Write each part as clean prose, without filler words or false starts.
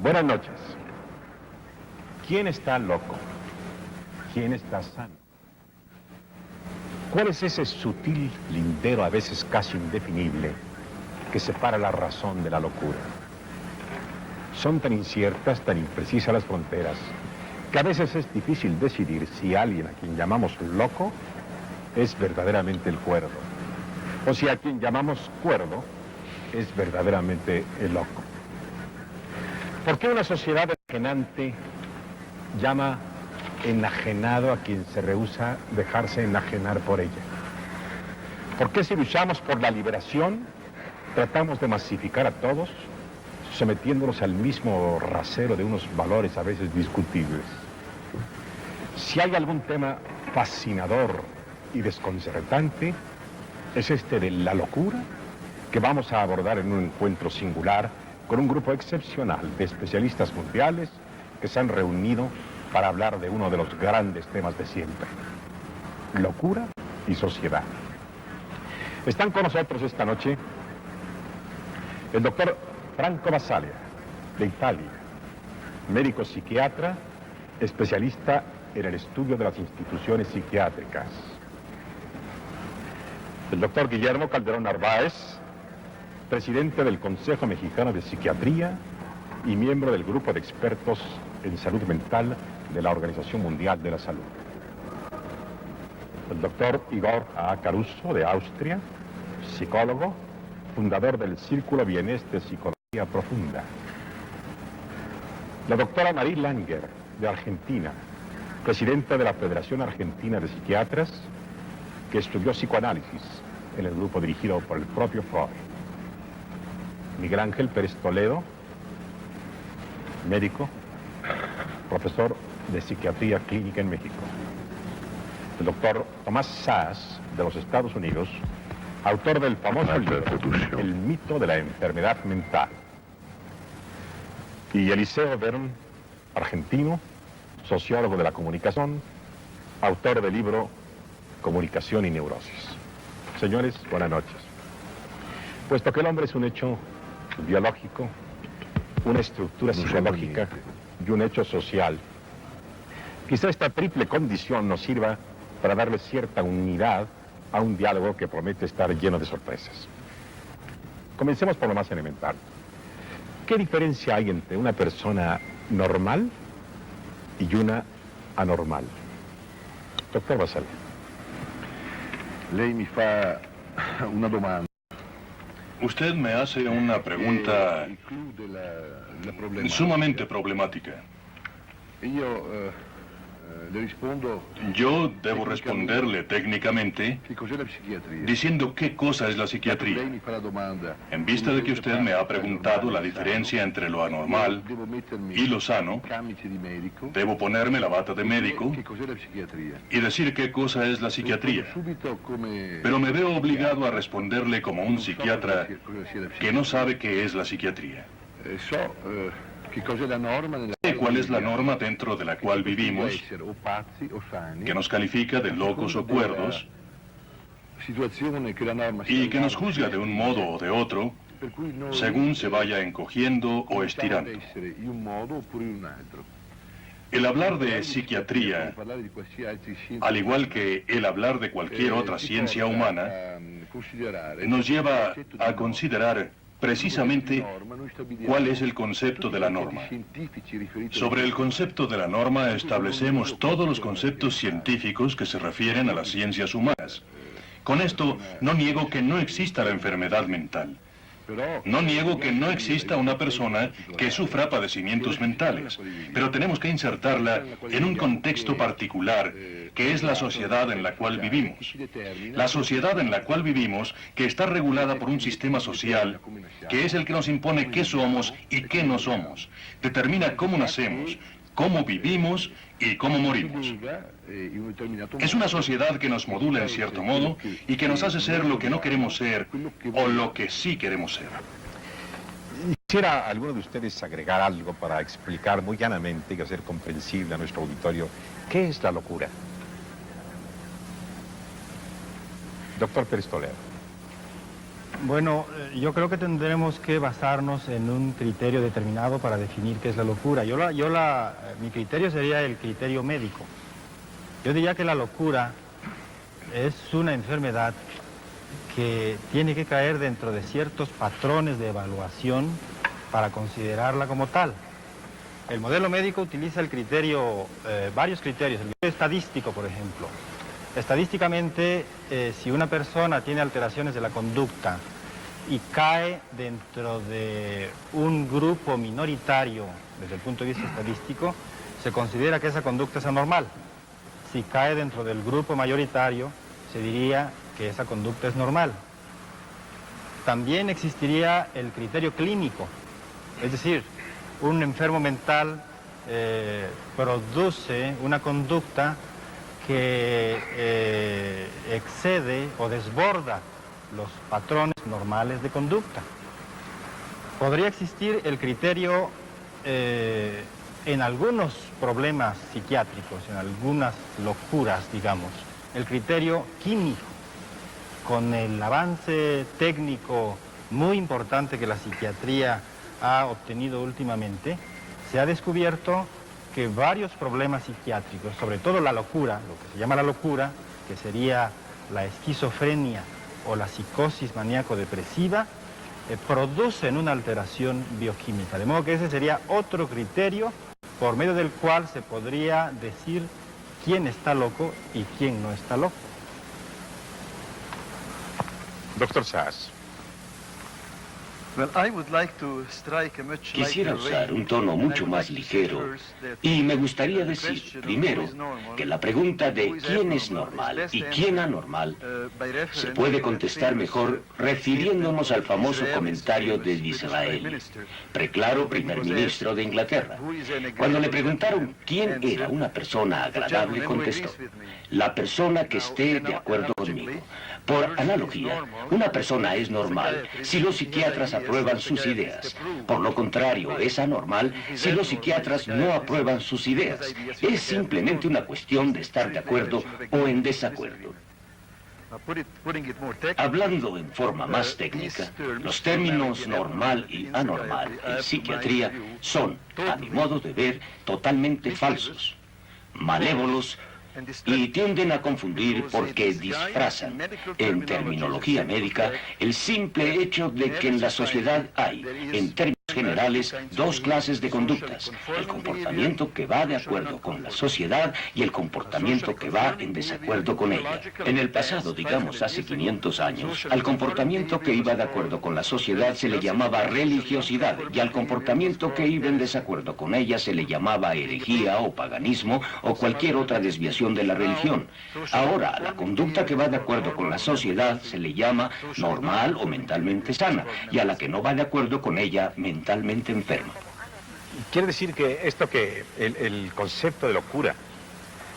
Buenas noches. ¿Quién está loco? ¿Quién está sano? ¿Cuál es ese sutil lindero, a veces casi indefinible, que separa la razón de la locura? Son tan inciertas, tan imprecisas las fronteras, que a veces es difícil decidir si alguien a quien llamamos loco es verdaderamente el cuerdo, o si a quien llamamos cuerdo es verdaderamente el loco. ¿Por qué una sociedad enajenante llama enajenado a quien se rehúsa dejarse enajenar por ella? ¿Por qué si luchamos por la liberación tratamos de masificar a todos, sometiéndolos al mismo rasero de unos valores a veces discutibles? Si hay algún tema fascinador y desconcertante, es este de la locura, que vamos a abordar en un encuentro singular con un grupo excepcional de especialistas mundiales que se han reunido para hablar de uno de los grandes temas de siempre: locura y sociedad. Están con nosotros esta noche el doctor Franco Basaglia, de Italia, médico psiquiatra, especialista en el estudio de las instituciones psiquiátricas. El doctor Guillermo Calderón Narváez, presidente del Consejo Mexicano de Psiquiatría y miembro del grupo de expertos en salud mental de la Organización Mundial de la Salud. El doctor Igor A. Caruso, de Austria, psicólogo, fundador del Círculo Vienés de Psicología Profunda. La doctora Marie Langer, de Argentina, presidenta de la Federación Argentina de Psiquiatras, que estudió psicoanálisis en el grupo dirigido por el propio Freud. Miguel Ángel Pérez Toledo, médico, profesor de psiquiatría clínica en México. El doctor Tomás Szasz, de los Estados Unidos, autor del famoso libro El mito de la enfermedad mental. Y Eliseo Bern, argentino, sociólogo de la comunicación, autor del libro Comunicación y Neurosis. Señores, buenas noches. Puesto que el hombre es un hecho biológico, una estructura psicológica y un hecho social, quizá esta triple condición nos sirva para darle cierta unidad a un diálogo que promete estar lleno de sorpresas. Comencemos por lo más elemental. ¿Qué diferencia hay entre una persona normal y una anormal? Doctor Basaglia. Lei mi fa una domanda. Usted me hace una pregunta sumamente problemática. Le rispondo. Yo debo responderle técnicamente Che cos'è la psichiatria? diciendo qué cosa es la Lei psiquiatría. mi fa la domanda. En vista de que usted me ha preguntado la diferencia entre lo anormal Devo mettermi y lo sano, camice di medico. debo ponerme la bata de médico Che cos'è la psichiatria? y decir qué cosa es la psiquiatría. Subito come Pero me veo obligado a responderle como un psiquiatra que no sabe qué es la psiquiatría. So che cos'è la norma nella Sé cuál es la norma dentro de la cual vivimos, essere o pazzi o sani. que nos califica de locos o cuerdos Situazione che la norma y que nos juzga de un modo o de otro per cui noi según se vaya encogiendo o estirando. possiamo essere in un modo oppure in un altro. El hablar de psiquiatría, Parlare di qualsiasi scienza al igual que el hablar de cualquier otra ciencia humana, nos lleva a considerar precisamente cuál es el concepto de la norma. Sobre el concepto de la norma establecemos todos los conceptos científicos que se refieren a las ciencias humanas. Con esto no niego que no exista la enfermedad mental. No niego que no exista una persona que sufra padecimientos mentales, pero tenemos que insertarla en un contexto particular, que es la sociedad en la cual vivimos. La sociedad en la cual vivimos, que está regulada por un sistema social, que es el que nos impone qué somos y qué no somos. Determina cómo nacemos, cómo vivimos y cómo morimos. Es una sociedad que nos modula en cierto modo y que nos hace ser lo que no queremos ser o lo que sí queremos ser. Quisiera alguno de ustedes agregar algo para explicar muy llanamente y hacer comprensible a nuestro auditorio qué es la locura. Doctor Pérez Toledo. Bueno, yo creo que tendremos que basarnos en un criterio determinado para definir qué es la locura. Mi criterio sería el criterio médico. Yo diría que la locura es una enfermedad que tiene que caer dentro de ciertos patrones de evaluación para considerarla como tal. El modelo médico utiliza el criterio, varios criterios, el criterio estadístico, por ejemplo. Estadísticamente, si una persona tiene alteraciones de la conducta y cae dentro de un grupo minoritario desde el punto de vista estadístico, se considera que esa conducta es anormal. Si cae dentro del grupo mayoritario, se diría que esa conducta es normal. También existiría el criterio clínico, es decir, un enfermo mental produce una conducta que excede o desborda los patrones normales de conducta. Podría existir el criterio en algunos problemas psiquiátricos, en algunas locuras, digamos, el criterio químico. Con el avance técnico muy importante que la psiquiatría ha obtenido últimamente, se ha descubierto que varios problemas psiquiátricos, sobre todo la locura, lo que se llama la locura, que sería la esquizofrenia o la psicosis maníaco-depresiva, producen una alteración bioquímica. De modo que ese sería otro criterio por medio del cual se podría decir quién está loco y quién no está loco. Doctor Sass. Quisiera usar un tono mucho más ligero y me gustaría decir, primero, que la pregunta de quién es normal y quién anormal se puede contestar mejor refiriéndonos al famoso comentario de Disraeli, preclaro primer ministro de Inglaterra. Cuando le preguntaron quién era una persona agradable, contestó, la persona que esté de acuerdo conmigo. Por analogía, una persona es normal si los psiquiatras aprueban sus ideas. Por lo contrario, es anormal si los psiquiatras no aprueban sus ideas. Es simplemente una cuestión de estar de acuerdo o en desacuerdo. Hablando en forma más técnica, los términos normal y anormal en psiquiatría son, a mi modo de ver, totalmente falsos, malévolos, y tienden a confundir porque disfrazan, en terminología médica, el simple hecho de que en la sociedad hay, en términos generales, dos clases de conductas: el comportamiento que va de acuerdo con la sociedad y el comportamiento que va en desacuerdo con ella. En el pasado, digamos hace 500 años, al comportamiento que iba de acuerdo con la sociedad se le llamaba religiosidad, y al comportamiento que iba en desacuerdo con ella se le llamaba herejía o paganismo o cualquier otra desviación de la religión. Ahora, a la conducta que va de acuerdo con la sociedad se le llama normal o mentalmente sana, y a la que no va de acuerdo con ella, mentalmente enferma. ¿Quiere decir que el concepto de locura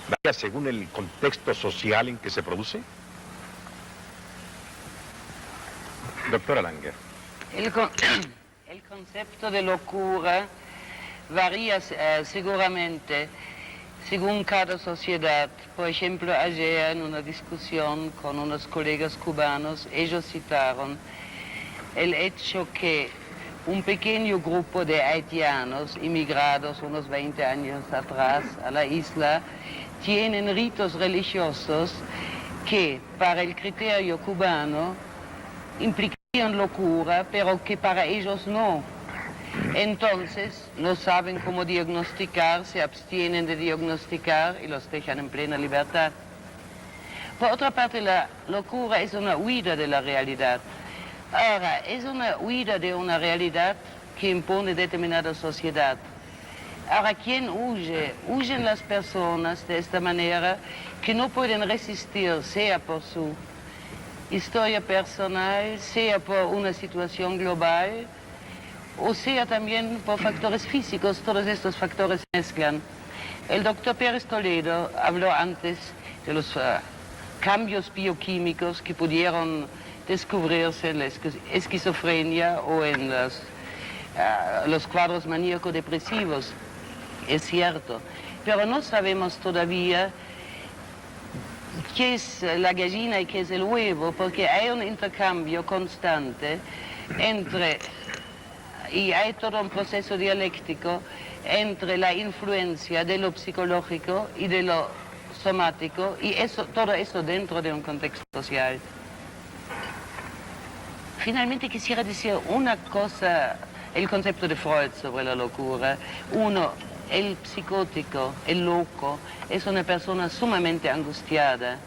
varía según el contexto social en que se produce? Doctora Langer. El concepto de locura varía seguramente según cada sociedad. Por ejemplo, ayer en una discusión con unos colegas cubanos, ellos citaron el hecho que un pequeño grupo de haitianos inmigrados unos 20 años atrás a la isla tienen ritos religiosos que para el criterio cubano implicarían locura, pero que para ellos no. Entonces no saben cómo diagnosticar, se abstienen de diagnosticar y los dejan en plena libertad. Por otra parte, la locura es una huida de la realidad. Ahora, es una huida de una realidad que impone determinada sociedad. Ahora, ¿quién huye? Huyen las personas de esta manera que no pueden resistir, sea por su historia personal, sea por una situación global, o sea también por factores físicos. Todos estos factores se mezclan. El doctor Pérez Toledo habló antes de los cambios bioquímicos que pudieron descubrirse en la esquizofrenia o en los cuadros maníaco-depresivos. Es cierto, pero no sabemos todavía qué es la gallina y qué es el huevo, porque hay un intercambio constante entre, y hay todo un proceso dialéctico entre la influencia de lo psicológico y de lo somático, y todo eso dentro de un contexto social. Finalmente quisiera decir una cosa, el concepto de Freud sobre la locura. Uno, el psicótico, el loco, es una persona sumamente angustiada.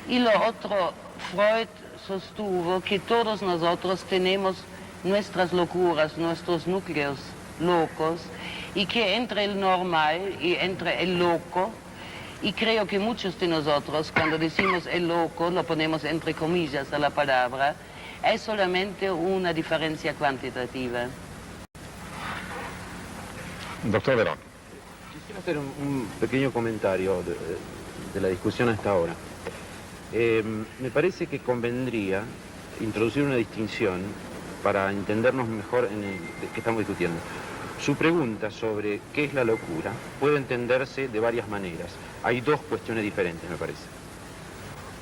Y lo otro, Freud sostuvo que todos nosotros tenemos nuestras locuras, nuestros núcleos locos, y que entre el normal y entre el loco, y creo que muchos de nosotros, cuando decimos el loco, lo ponemos entre comillas a la palabra, es solamente una diferencia cuantitativa. Doctor Verón. Quisiera hacer un pequeño comentario de la discusión hasta ahora. Me parece que convendría introducir una distinción para entendernos mejor en el que estamos discutiendo. Su pregunta sobre qué es la locura puede entenderse de varias maneras. Hay dos cuestiones diferentes, me parece.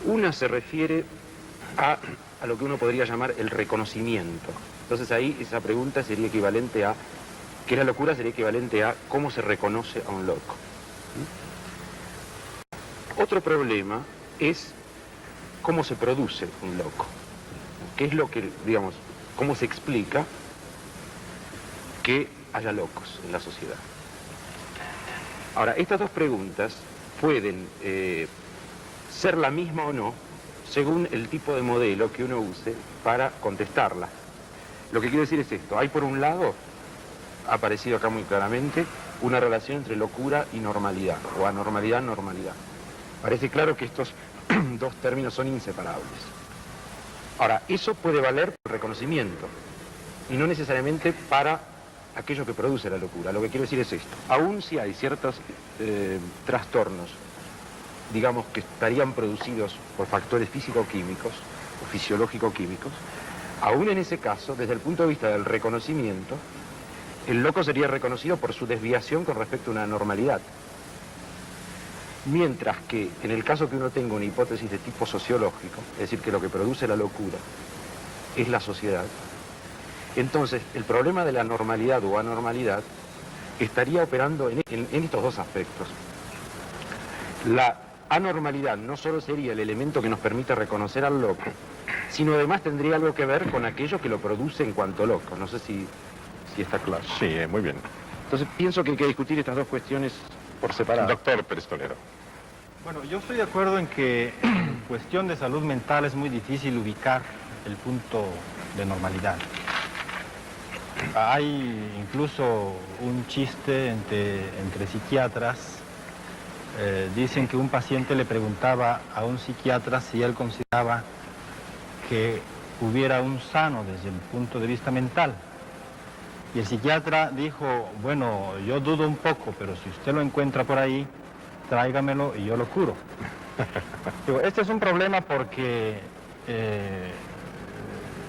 Una se refiere a lo que uno podría llamar el reconocimiento. Entonces ahí esa pregunta sería equivalente a, ¿qué es la locura? Sería equivalente a cómo se reconoce a un loco. Otro problema es cómo se produce un loco. ¿Qué es lo que, digamos, cómo se explica que haya locos en la sociedad? Ahora, estas dos preguntas pueden ser la misma o no, según el tipo de modelo que uno use para contestarla. Lo que quiero decir es esto: hay por un lado, ha aparecido acá muy claramente, una relación entre locura y normalidad, o anormalidad, normalidad. Parece claro que estos dos términos son inseparables. Ahora, eso puede valer por reconocimiento, y no necesariamente para aquello que produce la locura. Lo que quiero decir es esto: aun si hay ciertos trastornos, digamos, que estarían producidos por factores físico-químicos o fisiológico-químicos, aún en ese caso, desde el punto de vista del reconocimiento, el loco sería reconocido por su desviación con respecto a una normalidad. Mientras que, en el caso que uno tenga una hipótesis de tipo sociológico, es decir, que lo que produce la locura es la sociedad, entonces el problema de la normalidad o anormalidad estaría operando en estos dos aspectos. La anormalidad no solo sería el elemento que nos permite reconocer al loco, sino además tendría algo que ver con aquello que lo produce en cuanto loco. No sé si está claro. Sí, muy bien. Entonces pienso que hay que discutir estas dos cuestiones por separado. Doctor Pérez Toledo. Bueno, yo estoy de acuerdo en que en cuestión de salud mental es muy difícil ubicar el punto de normalidad. Hay incluso un chiste entre psiquiatras. Dicen que un paciente le preguntaba a un psiquiatra si él consideraba que hubiera un sano desde el punto de vista mental. Y el psiquiatra dijo: bueno, yo dudo un poco, pero si usted lo encuentra por ahí, tráigamelo y yo lo curo. Digo, este es un problema porque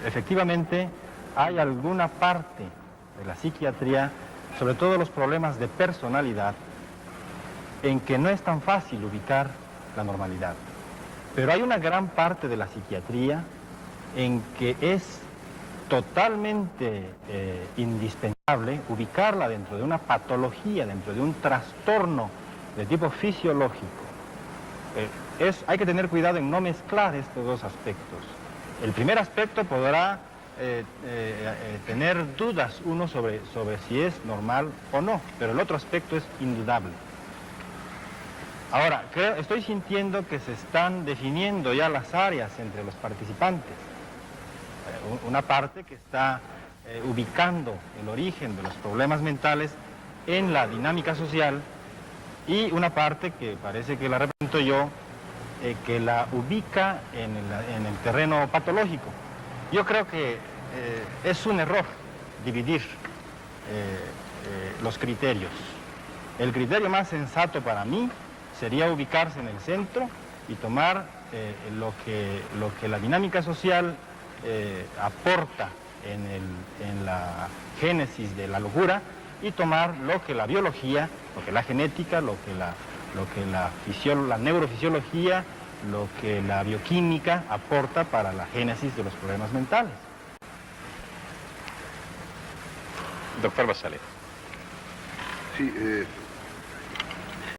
efectivamente hay alguna parte de la psiquiatría, sobre todo los problemas de personalidad, en que no es tan fácil ubicar la normalidad. Pero hay una gran parte de la psiquiatría en que es totalmente indispensable ubicarla dentro de una patología, dentro de un trastorno de tipo fisiológico. Hay que tener cuidado en no mezclar estos dos aspectos. El primer aspecto podrá tener dudas uno sobre si es normal o no, pero el otro aspecto es indudable. Ahora, estoy sintiendo que se están definiendo ya las áreas entre los participantes. Una parte que está ubicando el origen de los problemas mentales en la dinámica social, y una parte que parece que la represento yo, que la ubica en el terreno patológico. Yo creo que es un error dividir los criterios. El criterio más sensato para mí sería ubicarse en el centro y tomar lo que la dinámica social aporta en la génesis de la locura, y tomar lo que la biología, lo que la genética, lo que la neurofisiología lo que la bioquímica aporta para la génesis de los problemas mentales. Doctor Basale. Sì,